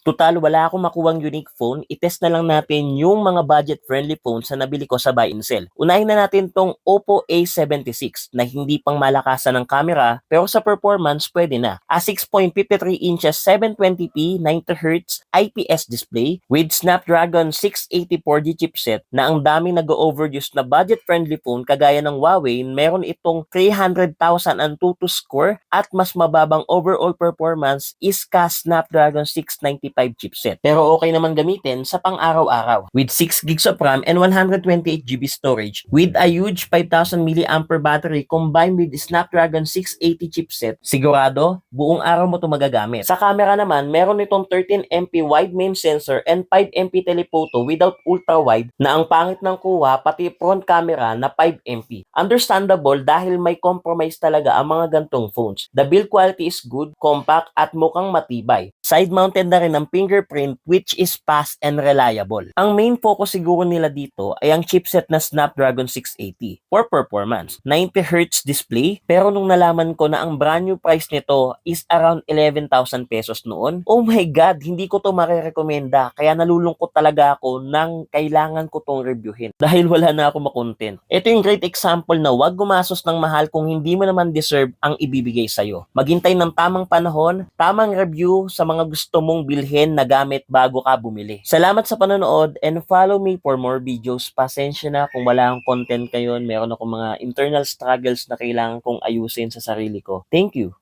Total, wala akong makuhang unique phone. I-test na lang natin yung mga budget-friendly phones na nabili ko sa buy and sell. Unahin na natin tong Oppo A76 na hindi pang malakasan ng camera pero sa performance pwede na. A 6.53 inches 720p 90Hz IPS display with Snapdragon 680 4G chipset na ang daming nag-overuse na budget-friendly phone kagaya ng Huawei, meron itong 300,000 Antutu score at mas mababang overall performance is ka Snapdragon 695 chipset. Pero okay naman gamitin sa pang-araw-araw. With 6 gigs of RAM and 128 GB storage with a huge 5,000 mAh battery combined with Snapdragon 680 chipset, sigurado buong araw mo ito magagamit. Sa camera naman, meron itong 13MP wide main sensor and 5MP telephoto without ultra-wide na ang pangit ng kuha pati front camera na 5MP. Understandable dahil may compromise talaga ang mga gantong phones. The build quality is good, compact at mukhang matibay. Side-mounted na rin ang fingerprint which is fast and reliable. Ang main focus siguro nila dito ay ang chipset na Snapdragon 680 for performance. 90Hz display pero nung nalaman ko na ang brand new price nito is around 11,000 pesos noon, oh my god, hindi ko to marerekomenda kaya nalulungkot talaga ako nang kailangan ko tong reviewin dahil wala na ako makontent. Ito yung great example na wag gumasos ng mahal kung hindi mo naman deserve ang ibibigay sa'yo. Maghintay ng tamang panahon, tamang review sa mga gusto mong bilhin na gamit bago ka bumili. Salamat sa panonood and follow me for more videos. Pasensya na kung wala akong content ngayon. Meron akong mga internal struggles na kailangan kong ayusin sa sarili ko. Thank you.